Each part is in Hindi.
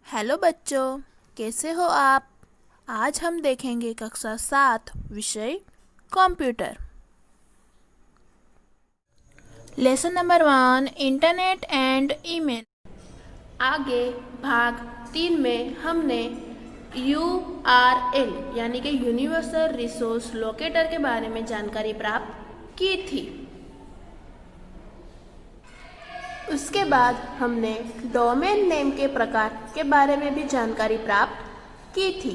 हेलो बच्चों, कैसे हो आप। आज हम देखेंगे कक्षा 7 विषय computer. Lesson number 1, internet and email. आगे भाग 3 में हमने URL यानी कि यूनिवर्सल रिसोर्स लोकेटर के बारे में जानकारी प्राप्त की थी। उसके बाद हमने डोमेन नेम के प्रकार के बारे में भी जानकारी प्राप्त की थी।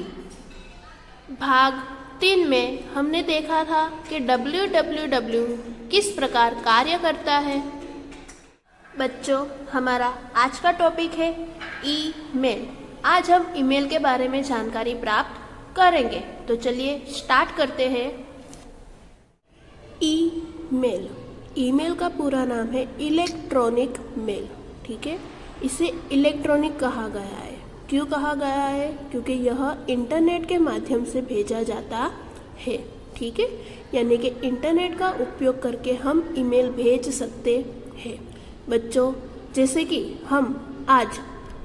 भाग 3 में हमने देखा था कि www किस प्रकार कार्य करता है। बच्चों, हमारा आज का टॉपिक है ईमेल। आज हम ईमेल के बारे में जानकारी प्राप्त करेंगे, तो चलिए स्टार्ट करते हैं। ईमेल, ईमेल का पूरा नाम है इलेक्ट्रॉनिक मेल। ठीक है, इसे इलेक्ट्रॉनिक कहा गया है। क्यों कहा गया है? क्योंकि यह इंटरनेट के माध्यम से भेजा जाता है। ठीक है, यानी कि इंटरनेट का उपयोग करके हम ईमेल भेज सकते हैं। बच्चों, जैसे कि हम आज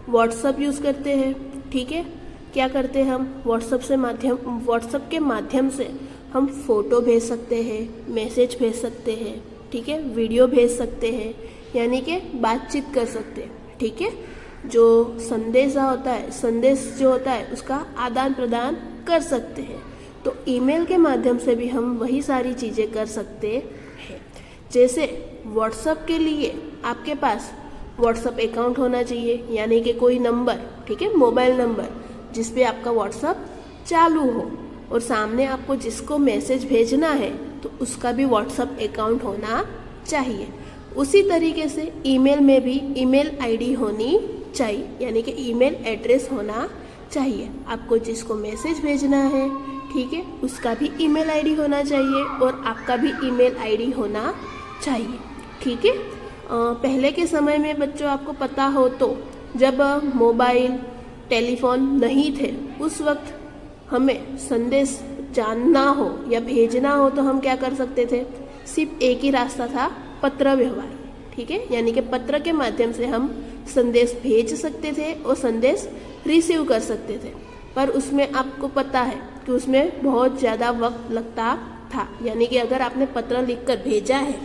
व्हाट्सएप यूज़ करते हैं। ठीक है, क्या करते हैं हम? व्हाट्सएप के माध्यम से हम फ़ोटो भेज सकते हैं, मैसेज भेज सकते हैं। ठीक है, वीडियो भेज सकते हैं, यानी कि बातचीत कर सकते हैं। ठीक है, जो संदेश जो होता है उसका आदान प्रदान कर सकते हैं। तो ईमेल के माध्यम से भी हम वही सारी चीज़ें कर सकते हैं। जैसे व्हाट्सएप के लिए आपके पास व्हाट्सएप अकाउंट होना चाहिए, यानी कि कोई नंबर, ठीक है, मोबाइल नंबर जिस पे आपका व्हाट्सएप चालू हो, और सामने आपको जिसको मैसेज भेजना है तो उसका भी व्हाट्सएप अकाउंट होना चाहिए। उसी तरीके से ईमेल में भी ईमेल आईडी होनी चाहिए, यानी कि ईमेल एड्रेस होना चाहिए। आपको जिसको मैसेज भेजना है, ठीक है, उसका भी ईमेल आईडी होना चाहिए और आपका भी ईमेल आईडी होना चाहिए। ठीक है, पहले के समय में बच्चों आपको पता हो तो जब मोबाइल टेलीफोन नहीं थे, उस वक्त हमें संदेश जानना हो या भेजना हो तो हम क्या कर सकते थे? सिर्फ एक ही रास्ता था, पत्र व्यवहार। ठीक है, यानी कि पत्र के माध्यम से हम संदेश भेज सकते थे और संदेश रिसीव कर सकते थे। पर उसमें आपको पता है कि उसमें बहुत ज़्यादा वक्त लगता था, यानी कि अगर आपने पत्र लिखकर भेजा है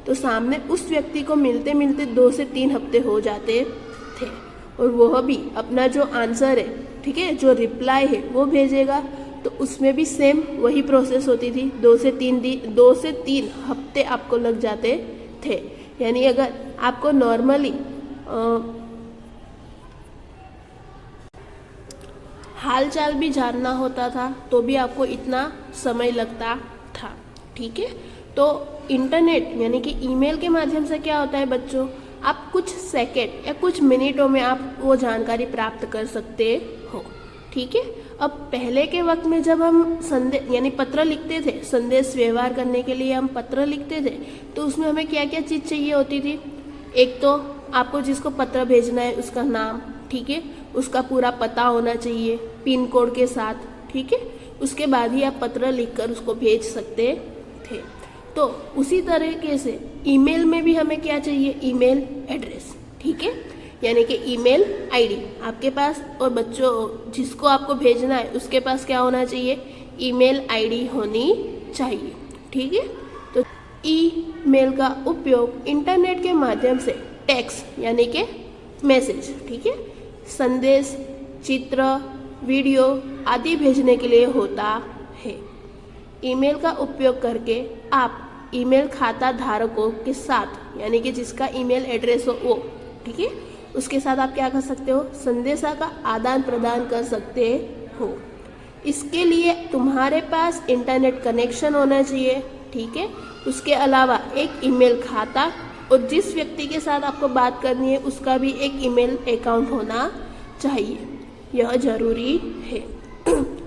तो सामने उस व्यक्ति को मिलते मिलते 2 से 3 हफ्ते हो जाते थे, और वह भी अपना जो आंसर है, ठीक है, जो रिप्लाई है वो भेजेगा, तो उसमें भी सेम वही प्रोसेस होती थी। 2 से 3 हफ्ते आपको लग जाते थे। यानी अगर आपको नॉर्मली हाल चाल भी जानना होता था तो भी आपको इतना समय लगता था। ठीक है, तो इंटरनेट यानी कि ईमेल के माध्यम से क्या होता है बच्चों, आप कुछ सेकंड या कुछ मिनटों में आप वो जानकारी प्राप्त कर सकते हो। ठीक है, अब पहले के वक्त में जब हम संदेश यानी पत्र लिखते थे, संदेश व्यवहार करने के लिए हम पत्र लिखते थे, तो उसमें हमें क्या क्या चीज़ चाहिए होती थी? एक तो आपको जिसको पत्र भेजना है उसका नाम, ठीक है, उसका पूरा पता होना चाहिए पिन कोड के साथ। ठीक है, उसके बाद ही आप पत्र लिखकर उसको भेज सकते थे। तो उसी तरीके से ईमेल में भी हमें क्या चाहिए? Email address. ठीक है, यानी कि ईमेल आईडी आपके पास, और बच्चों जिसको आपको भेजना है उसके पास क्या होना चाहिए? ईमेल आईडी होनी चाहिए। ठीक है, तो ईमेल का उपयोग इंटरनेट के माध्यम से टेक्स्ट यानी कि मैसेज, ठीक है, संदेश, चित्र, वीडियो आदि भेजने के लिए होता है। ईमेल का उपयोग करके आप ईमेल खाता धारकों के साथ, यानी कि जिसका ईमेल एड्रेस हो वो, ठीक है, उसके साथ आप क्या कर सकते हो? संदेशा का आदान प्रदान कर सकते हो। इसके लिए तुम्हारे पास इंटरनेट कनेक्शन होना चाहिए। ठीक है, उसके अलावा एक ईमेल खाता, और जिस व्यक्ति के साथ आपको बात करनी है उसका भी एक ईमेल अकाउंट होना चाहिए, यह जरूरी है।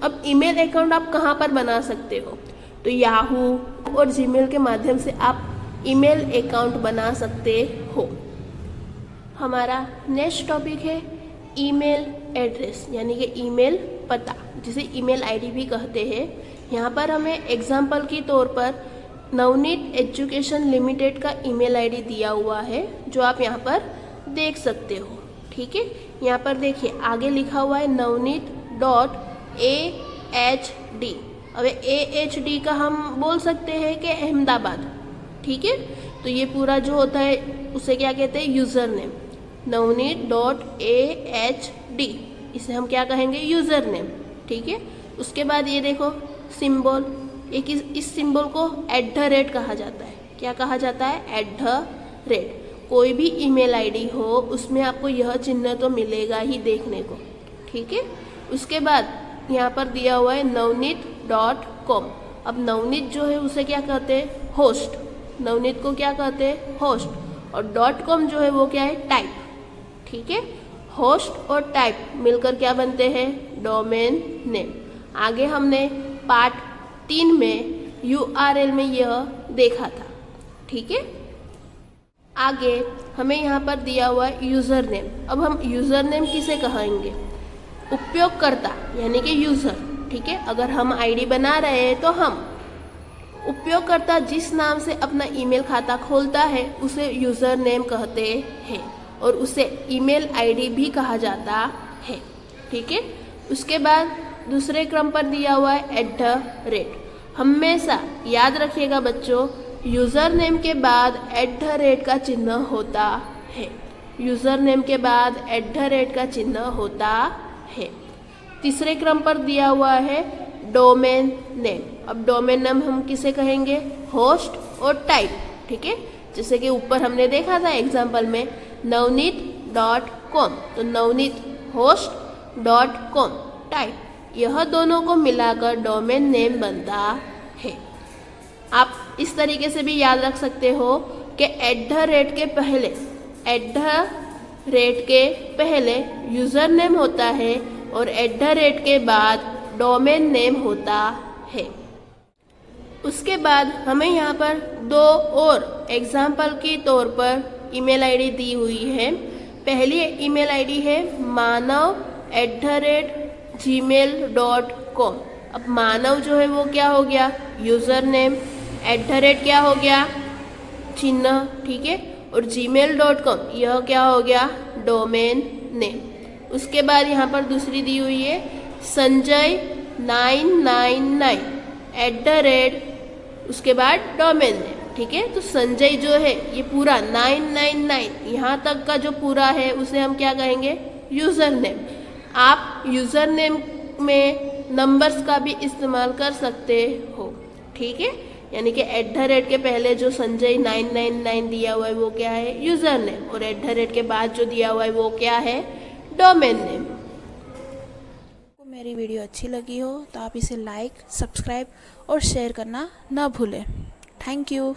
अब ईमेल अकाउंट आप कहाँ पर बना सकते हो? तो याहू और जीमेल के माध्यम से आप ईमेल अकाउंट बना सकते हो। हमारा नेक्स्ट टॉपिक है ईमेल एड्रेस, यानी कि ईमेल पता, जिसे ईमेल आईडी भी कहते हैं। यहाँ पर हमें एग्जाम्पल के तौर पर नवनीत एजुकेशन लिमिटेड का ईमेल आईडी दिया हुआ है, जो आप यहाँ पर देख सकते हो। ठीक है। यहाँ पर देखिए आगे लिखा हुआ है navneet.ahd। अब AHD का हम बोल सकते हैं कि अहमदाबाद, ठीक है। तो ये पूरा जो होता है उसे क्या कहते हैं, यूज़र नेम। navneet.ahd इसे हम क्या कहेंगे, यूज़र नेम, ठीक है। उसके बाद ये देखो सिंबल, एक इस सिंबल को @ कहा जाता है। क्या कहा जाता है, @ कोई भी ईमेल आईडी हो उसमें आपको यह चिन्ह तो मिलेगा ही देखने को, ठीक है। उसके बाद यहाँ पर दिया हुआ है navneet.com। अब नवनीत जो है उसे क्या कहते हैं, होस्ट। नवनीत को क्या कहते हैं, होस्ट। और .com जो है वो क्या है, टाइप, ठीक है। होस्ट और टाइप मिलकर क्या बनते हैं, डोमेन नेम। आगे हमने पार्ट 3 में URL में यह देखा था, ठीक है। आगे हमें यहाँ पर दिया हुआ है यूज़र नेम। अब हम यूज़र नेम किसे कहेंगे, उपयोगकर्ता यानी कि यूज़र, ठीक है। अगर हम आईडी बना रहे हैं तो हम उपयोगकर्ता जिस नाम से अपना ईमेल खाता खोलता है उसे यूज़र नेम कहते हैं और उसे ईमेल आईडी भी कहा जाता है, ठीक है। उसके बाद दूसरे क्रम पर दिया हुआ है @ हमेशा याद रखिएगा बच्चों, यूज़र नेम के बाद @ का चिन्ह होता है। यूज़र नेम के बाद @ का चिन्ह होता है। तीसरे क्रम पर दिया हुआ है डोमेन नेम। अब डोमेन नेम हम किसे कहेंगे, होस्ट और टाइप, ठीक है। जैसे कि ऊपर हमने देखा था एग्जाम्पल में navneet.com, तो navneet host.com टाइप, यह दोनों को मिलाकर डोमेन नेम बनता है। आप इस तरीके से भी याद रख सकते हो कि @ के पहले यूज़र नेम होता है और @ के बाद डोमेन नेम होता है। उसके बाद हमें यहाँ पर 2 और एग्जाम्पल के तौर पर ईमेल आईडी दी हुई है। पहली ईमेल आईडी है manav@gmail.com। अब मानव जो है वो क्या हो गया, यूज़र नेम, @ क्या हो गया, चिन्ह, ठीक है। और gmail.com यह क्या हो गया, डोमेन नेम। उसके बाद यहाँ पर दूसरी दी हुई है sanjay999 @ उसके बाद डोमेन नेम, ठीक है। तो संजय जो है ये पूरा 999 यहाँ तक का जो पूरा है उसे हम क्या कहेंगे, यूज़र नेम। आप यूज़र नेम में नंबर्स का भी इस्तेमाल कर सकते हो, ठीक है। यानी कि @ के पहले जो संजय 999 दिया हुआ है वो क्या है, यूज़र नेम, और @ के बाद जो दिया हुआ है वो क्या है, डोमेन नेम। आपको मेरी वीडियो अच्छी लगी हो तो आप इसे लाइक, सब्सक्राइब और शेयर करना ना भूलें। Thank you.